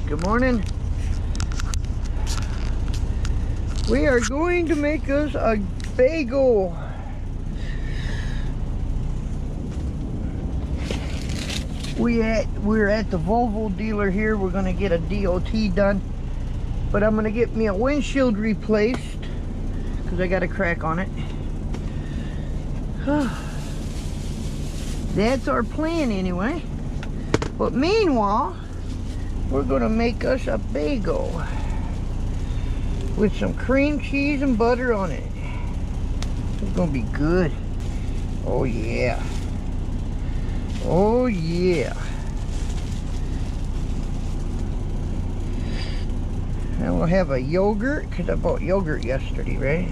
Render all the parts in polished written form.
Good morning. We are going to make us a bagel. We're at the Volvo dealer here. We're going to get a D.O.T done, but I'm going to get me a windshield replaced because I got a crack on it. That's our plan anyway. But meanwhile, we're going to make us a bagel with some cream cheese and butter on it. It's going to be good. Oh yeah. Oh yeah. And we'll have a yogurt, because I bought yogurt yesterday, right?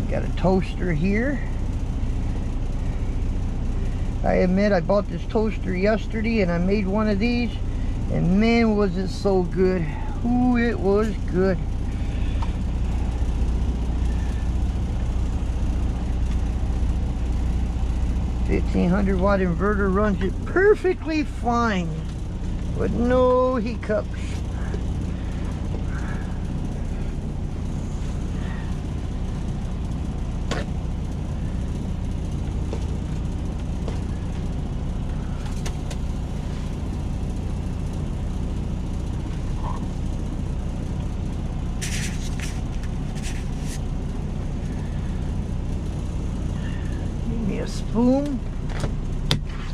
Got a toaster here. I admit I bought this toaster yesterday and I made one of these, and man was it so good. Ooh, it was good. $1,500-watt inverter runs it perfectly fine with no hiccups. A spoon.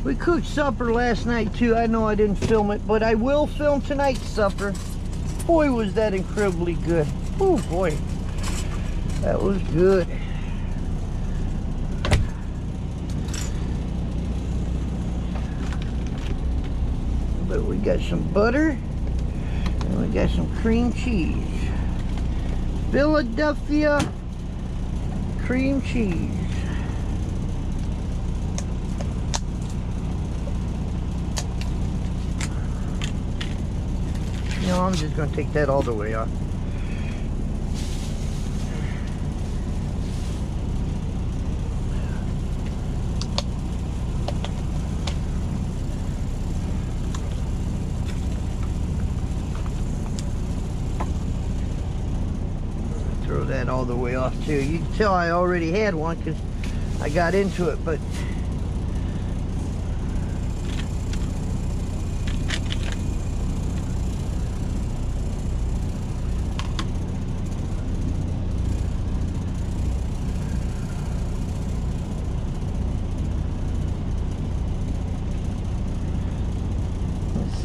We cooked supper last night too. I know I didn't film it, but I will film tonight's supper. Boy, was that incredibly good. Oh boy, that was good. But we got some butter and we got some cream cheese. Philadelphia cream cheese. No, I'm just going to take that all the way off. Throw that all the way off too. You can tell I already had one because I got into it, but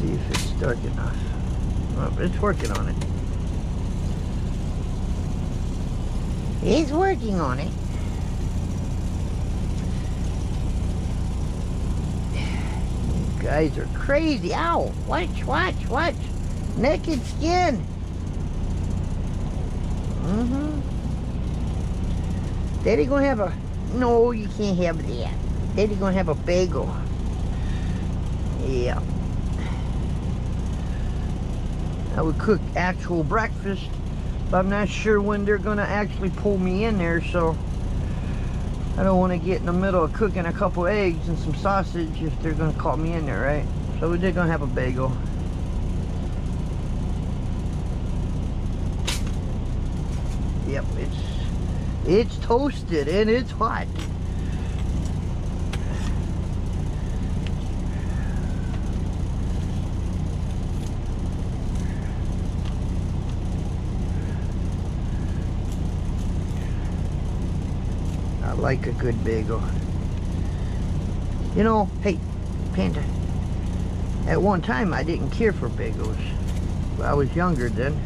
see if it's dark enough. Oh, it's working on it. It's working on it. You guys are crazy. Ow! Watch, watch, watch. Naked skin. Daddy gonna have a... No, you can't have that. Daddy gonna have a bagel. Yeah. I would cook actual breakfast, but I'm not sure when they're gonna actually pull me in there, so I don't want to get in the middle of cooking a couple eggs and some sausage if they're gonna call me in there, right? So they're gonna have a bagel. Yep, it's toasted and it's hot. I like a good bagel. You know, hey, Panda, at one time I didn't care for bagels. I was younger then.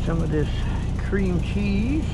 Some of this cream cheese.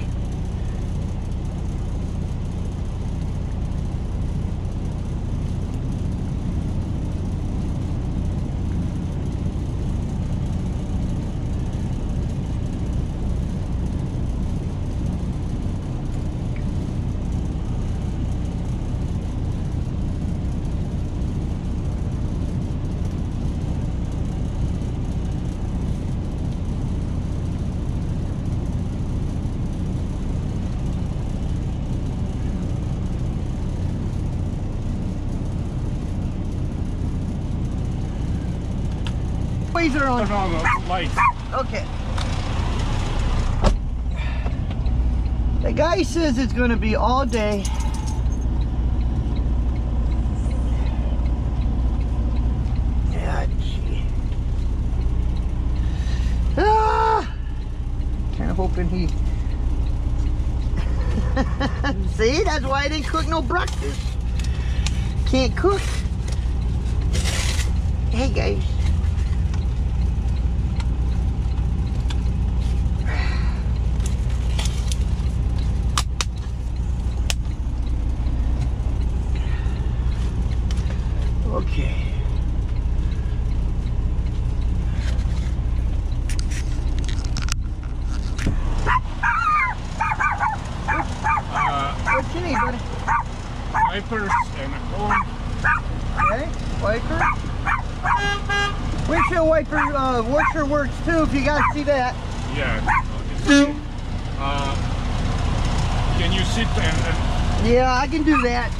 laser on? Turn on the lights. Okay. The guy says it's going to be all day. Yeah, gee. Kind of hoping he... See, that's why I didn't cook no breakfast. Can't cook. Hey, guys. Okay. What you need, buddy? Wipers and a comb. Okay, wiper. Windshield wiper washer works too, if you guys see that. Yeah. Okay. Can you sit and Yeah, I can do that.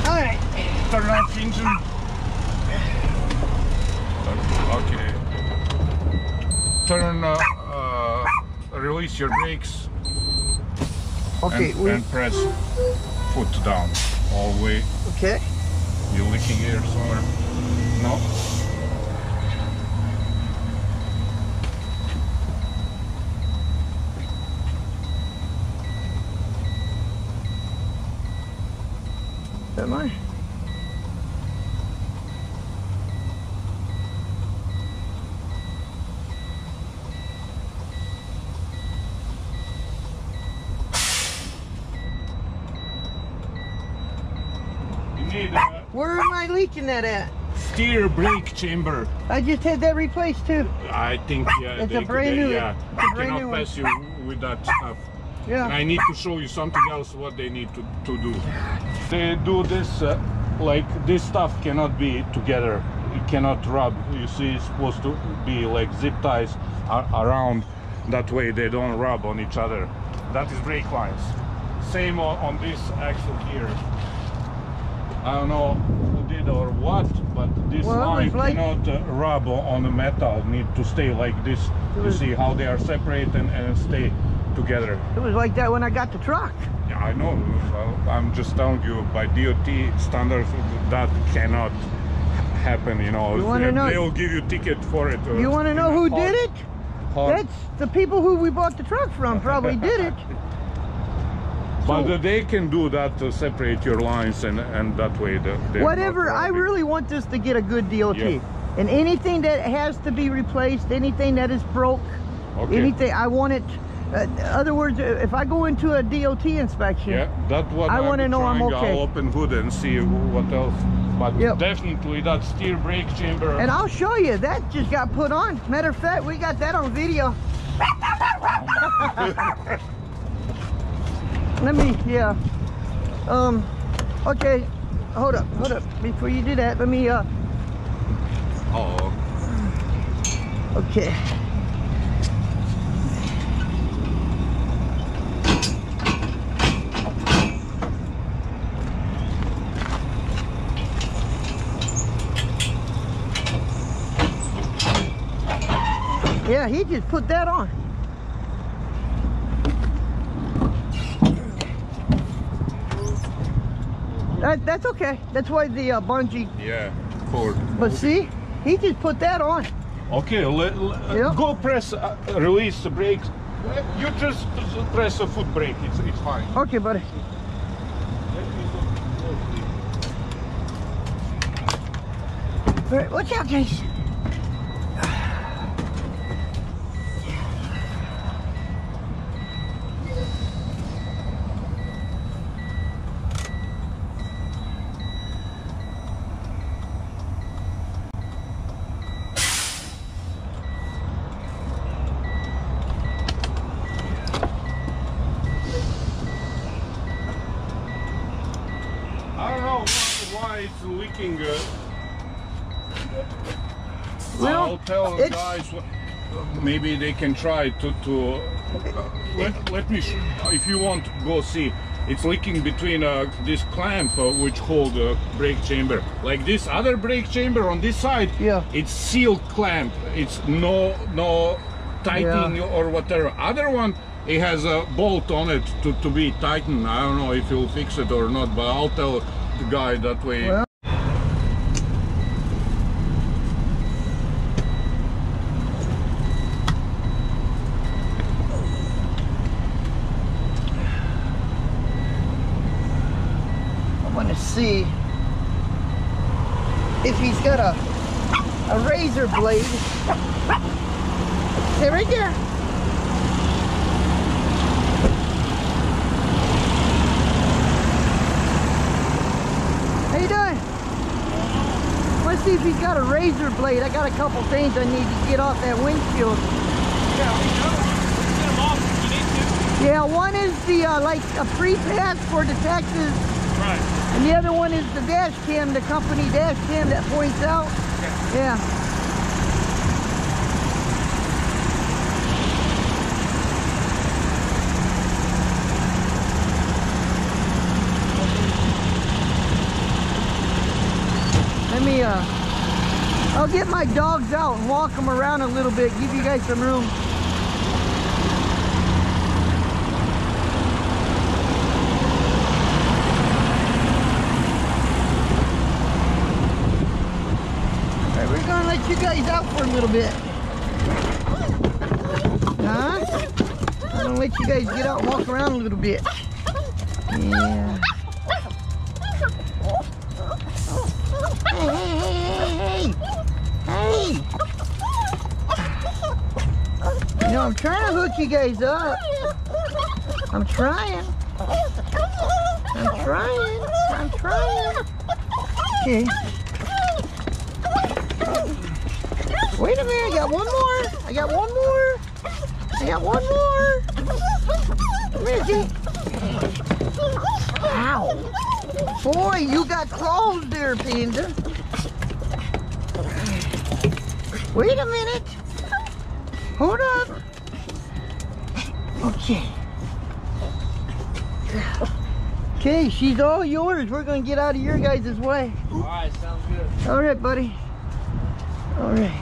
All right. turn off engine? Okay. Turn, release your brakes. Okay. And press foot down all the way. Okay. You're leaking air somewhere? No? Am I? You need Where am I leaking that at? steer brake chamber. I just had that replaced too. I think, yeah. It's a brand new. Yeah, It's a they brand cannot new pass you with that stuff. Yeah. And I need to show you something else what they need to do. They do this, like this stuff cannot be together. It cannot rub. You see, it's supposed to be like zip ties around. That way they don't rub on each other. That is brake lines. Same on this axle here. I don't know who did or what, but this line like, cannot rub on the metal. Need to stay like this. You see how they are separate and stay together. It was like that when I got the truck. Yeah, I know. Well, I'm just telling you, by D.O.T. standards, that cannot happen. You know, You wanna know? They'll give you ticket for it. You want to know who did it? Hard. That's the people who we bought the truck from probably did it. But they can do that to separate your lines, and that way Whatever, I really want this to get a good DOT. Yeah. And anything that has to be replaced, anything that is broke, anything, I want it. In other words, if I go into a DOT inspection, yeah, that's what I want to know I'm okay. I'll open hood and see what else. But definitely that steer brake chamber. And I'll show you, that just got put on. Matter of fact, we got that on video. Let me, yeah. Okay, hold up. Before you do that, let me, okay. Yeah, he just put that on. That's okay. That's why the bungee. Yeah, cord. But see, he just put that on. Okay, go press release the brakes. You just press a foot brake. It's fine. Okay, buddy. All right, watch out, guys. I don't know why it's leaking. Well, I'll tell the guys. Maybe they can try to let me. If you want, go see. it's leaking between this clamp which hold the brake chamber. Like this other brake chamber on this side, yeah, it's sealed clamp. It's no tightening or whatever. Other one, it has a bolt on it to be tightened. I don't know if he'll fix it or not, but I'll tell the guy that way. Well, to see if he's got a razor blade. Stay right there. How you doing? Let's see if he's got a razor blade. I got a couple things I need to get off that windshield. Yeah, we get them off if you need to. Yeah, one is the like a pre-pass for the taxes. Right. And the other one is the dash cam, the company dash cam that points out. Yeah. Let me, I'll get my dogs out and walk them around a little bit, give you guys some room. Let you guys out for a little bit. Huh? I'm gonna let you guys get out and walk around a little bit. Yeah. Hey. You know, I'm trying to hook you guys up. I'm trying. Okay. Wait a minute, I got one more. Come here, Jake. Ow. Boy, you got claws there, Panda. Wait a minute. Hold up. Okay. Okay, she's all yours. We're going to get out of your guys' way. All right, sounds good. All right, buddy. All right.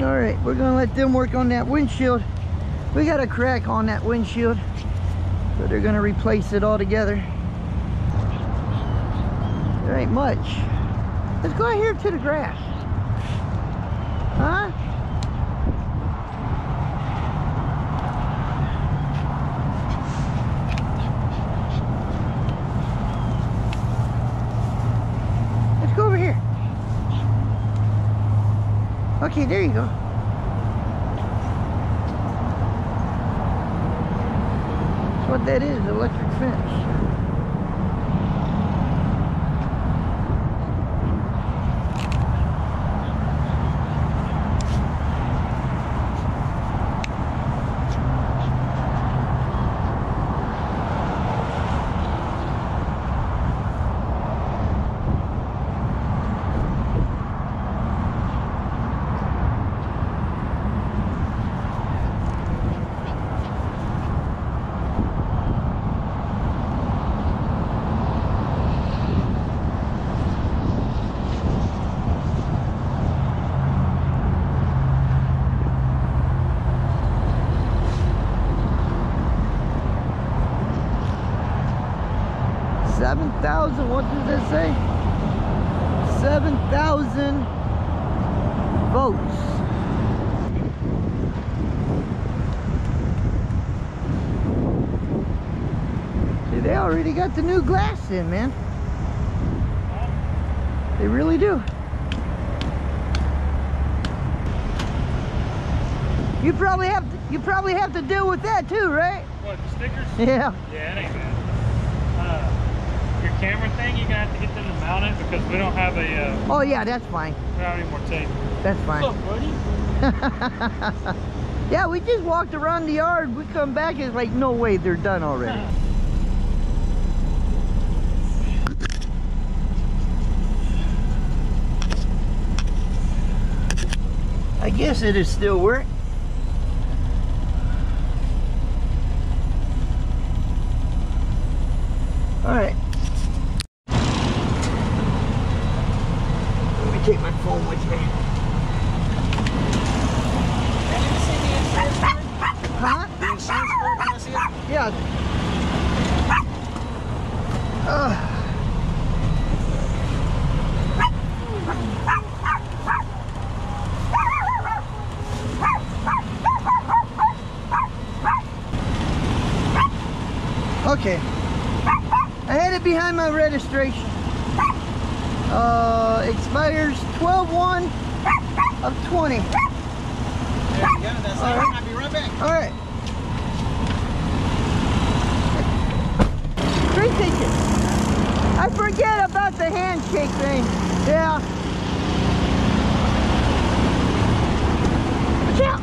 All right, we're gonna let them work on that windshield. We got a crack on that windshield, so they're gonna replace it all together. There ain't much. Let's go out here to the grass. Huh? Let's go over here. Okay, there you go. That's what that is, electric fence. What does this say? 7,000 votes. See, they already got the new glass in, man. They really do. You probably have to deal with that too, right? What, the stickers? Yeah. Yeah, it ain't bad. Your camera thing, you're gonna have to get them to mount it because we don't have a. Oh yeah, that's fine. We don't have any more tape. That's fine. Look, buddy. Yeah, we just walked around the yard. We come back, it's like, no way, they're done already. I guess it is still work. All right. Let me take my phone with me. Huh? Yeah. Okay. I had it behind my registration. Expires 12/1 of 20. There you go, that's all right. I'll be right back. All right. Appreciate you. I forget about the handshake thing. Yeah. Watch out.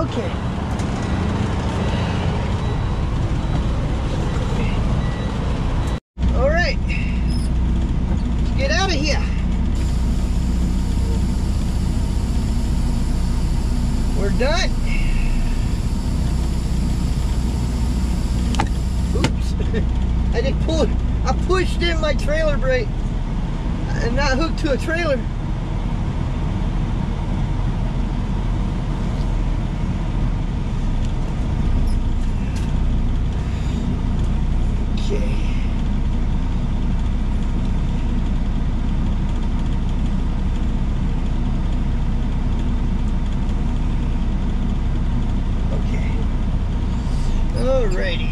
Okay. All right. Let's get out of here. We're done. Oops. I didn't pull it. I pushed in my trailer brake and not hooked to a trailer. Okay. Alrighty.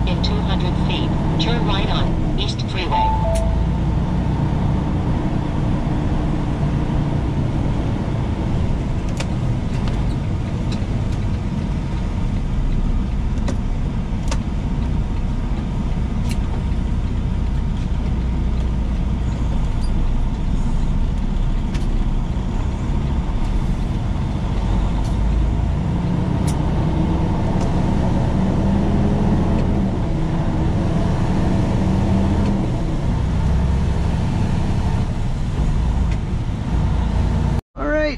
In 200 feet, turn right on East Freeway.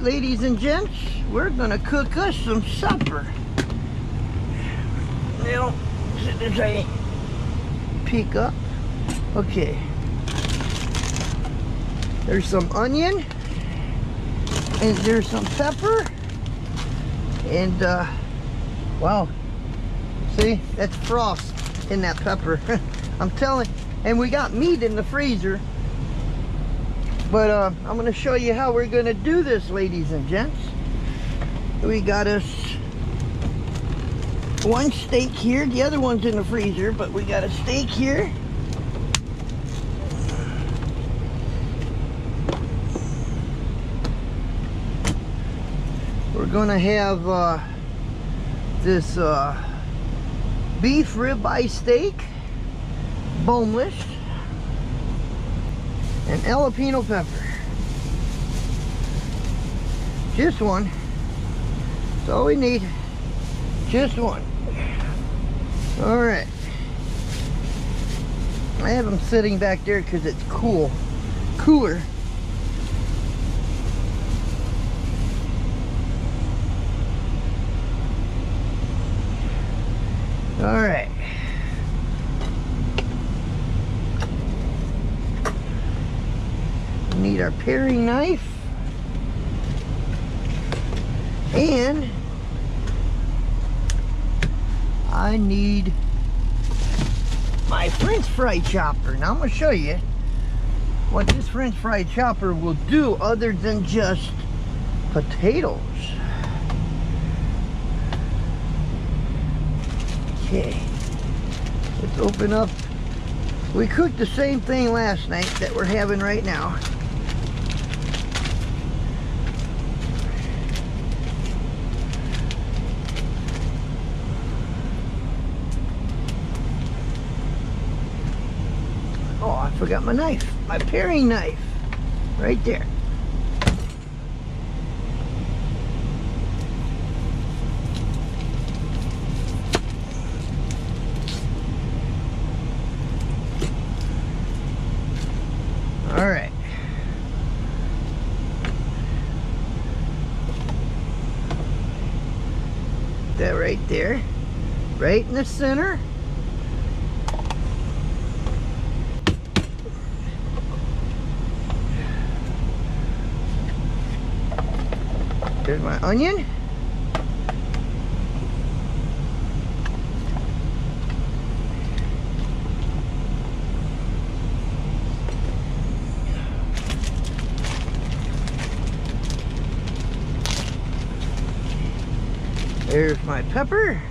Ladies and gents, we're gonna cook us some supper. Now, as I peek up, okay. There's some onion, and there's some pepper, and wow, see, that's frost in that pepper. I'm telling, and we got meat in the freezer. But I'm going to show you how we're going to do this, ladies and gents. We got us one steak here. The other one's in the freezer, but we got a steak here. We're going to have this beef ribeye steak, boneless. And jalapeno pepper. Just one. That's all we need. Just one. Alright. I have them sitting back there because it's cool. Cooler. Alright. Need our paring knife, and I need my French fry chopper. Now I'm going to show you what this French fry chopper will do other than just potatoes. Okay, let's open up. We cooked the same thing last night that we're having right now. Oh, I forgot my knife, my paring knife, right there. right there, right in the center. There's my onion. There's my pepper.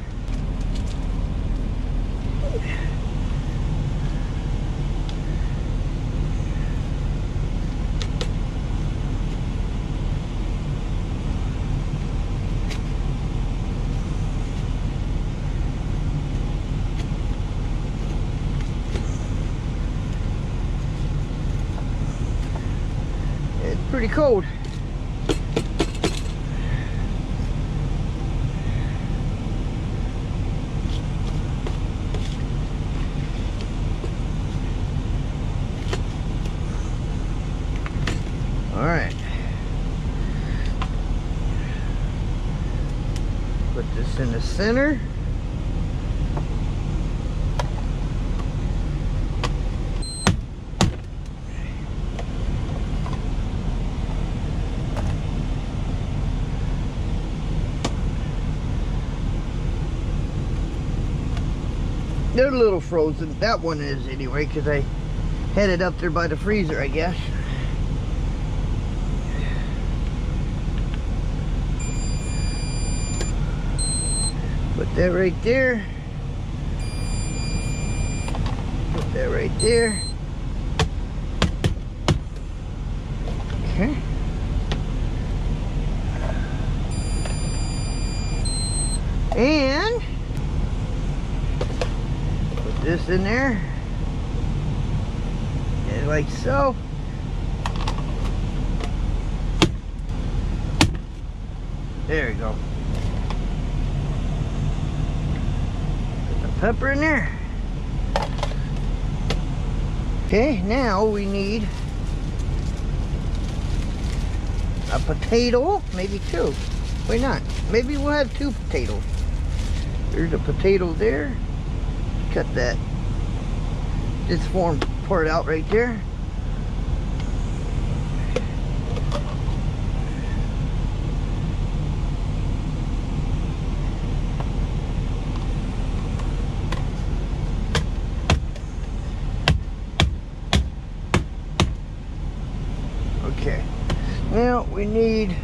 It's pretty cold. All right. Put this in the center. They're a little frozen. That one is anyway, because I had it up there by the freezer, I guess. Put that right there. Put that right there. Okay. And put this in there. And like so. There you go. Pepper in there. Okay, now we need a potato, maybe two. Why not? Maybe we'll have two potatoes. There's a potato there. Cut that this part out right there. Okay, now we need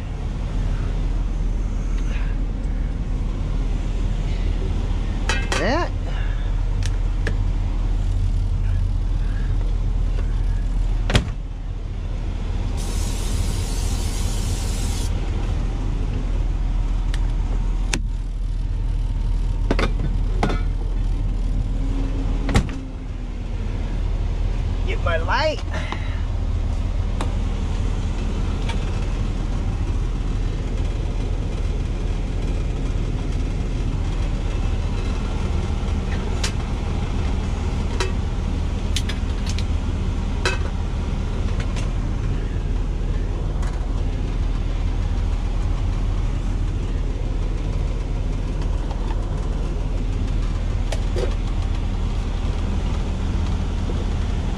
that. Get my light.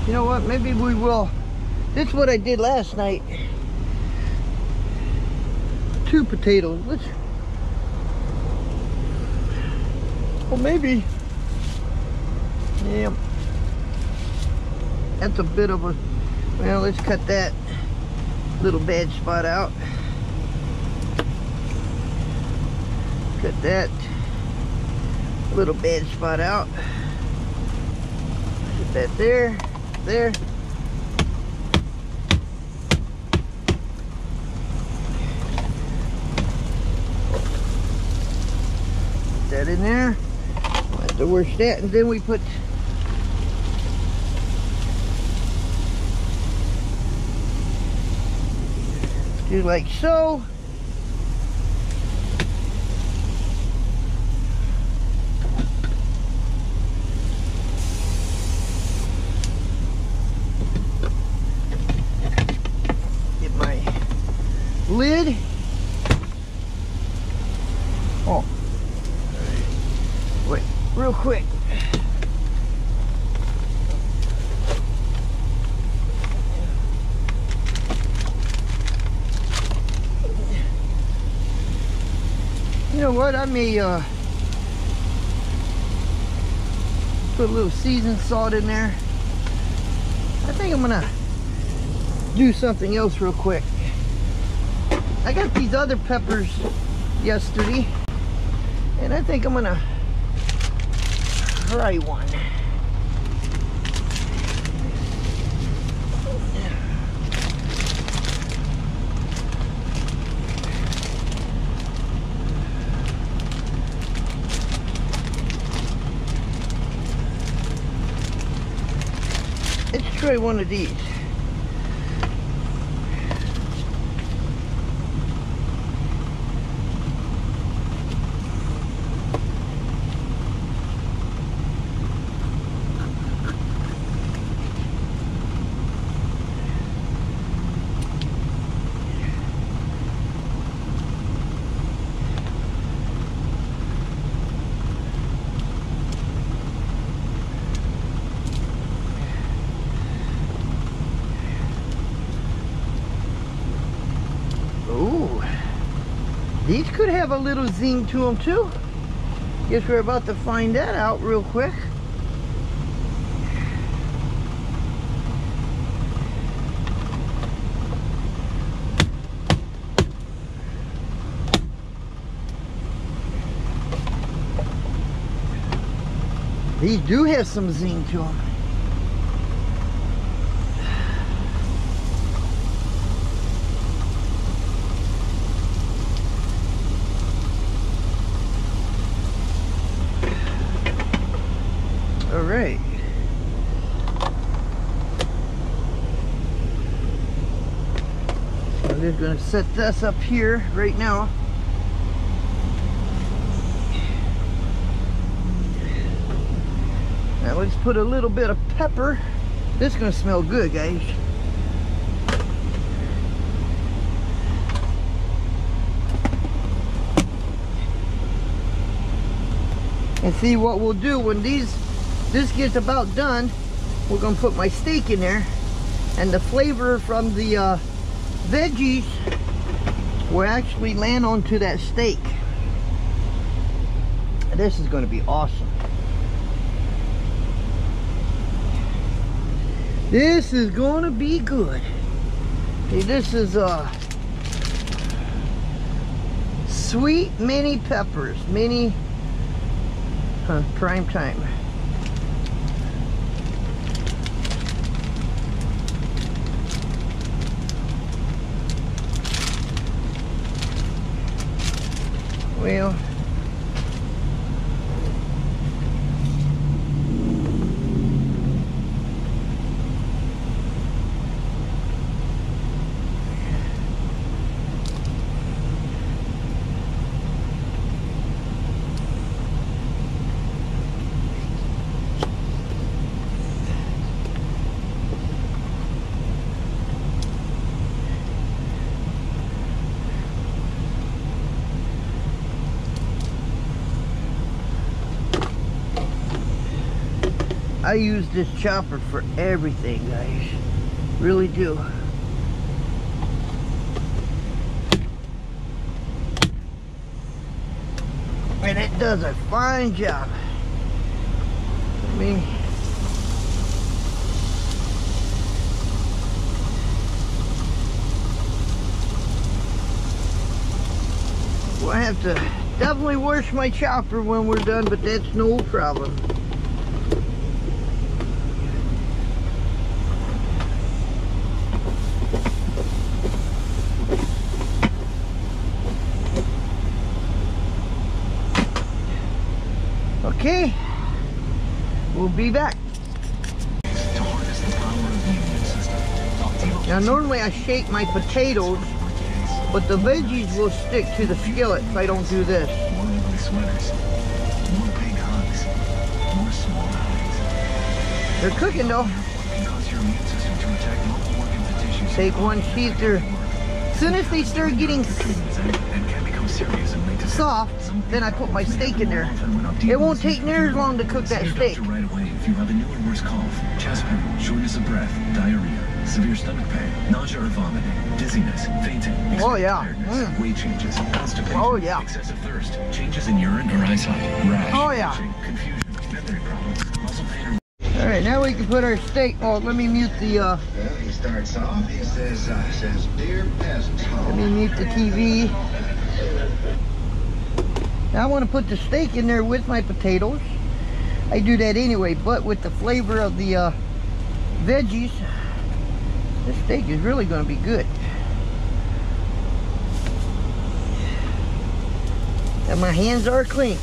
You know what, maybe we will. This is what I did last night. 2 potatoes. Let's, well, maybe, yeah, that's a bit of a, well, let's cut that little bad spot out. Cut that little bad spot out. Put that there. There. Put that in there. That's the worst that, and then we put do like so. Lid. Oh, there what, I may put a little seasoned salt in there. I think I'm gonna do something else real quick. I got these other peppers yesterday, and I think I'm gonna try one. Let's try one of these. Ooh, these could have a little zing to them too. Guess we're about to find that out real quick. These do have some zing to them. All right. I'm just going to set this up here right now. Now let's put a little bit of pepper. This is going to smell good, guys. And see what we'll do when this gets about done, we're going to put my steak in there, and the flavor from the veggies will actually land onto that steak. This is going to be awesome. This is going to be good. Okay, this is sweet mini peppers, mini prime time. Well, I use this chopper for everything, guys. Really do. And it does a fine job. I mean, we'll have to definitely wash my chopper when we're done, but that's no problem. Okay, we'll be back. Now normally I shake my potatoes, but the veggies will stick to the skillet if I don't do this. They're cooking though. Take one sheet there. As soon as they start getting soft, then I put my steak in there. It won't take near as long to cook that steak. you have a new or worse cough, chest pain, shortness of breath, diarrhea, severe stomach pain, nausea or vomiting, dizziness, fainting, Oh, yeah. tiredness, weight changes, constipation, Oh, yeah. excessive thirst, changes in urine or eyesight, rash, Oh, yeah. itching, confusion, memory problems, muscle pain or... All right, now we can put our steak. Oh, let me mute the, Well, he starts off, he says, dear peasants. let me mute the TV. Now I want to put the steak in there with my potatoes. I do that anyway, but with the flavor of the veggies, this steak is really going to be good. And my hands are clean.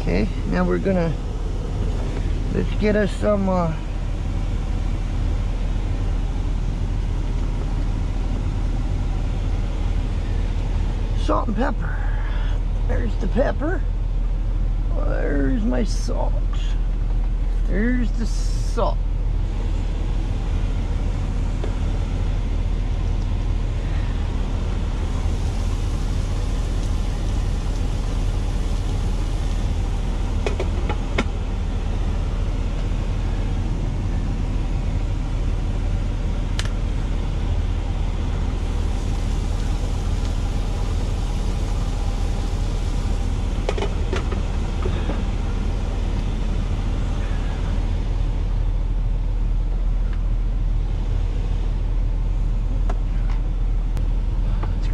Okay, now we're gonna, let's get us some salt and pepper. There's the pepper. There's my salt. There's the salt.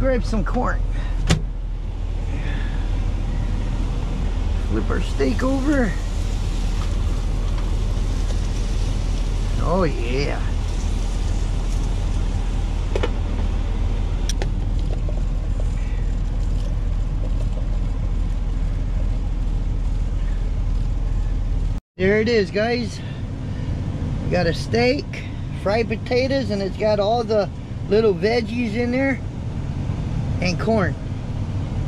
Grab some corn. Flip our steak over. Oh yeah. There it is, guys. We got a steak, fried potatoes, and it's got all the little veggies in there. And corn.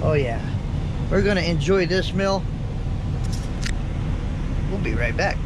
Oh yeah, we're gonna enjoy this meal. We'll be right back.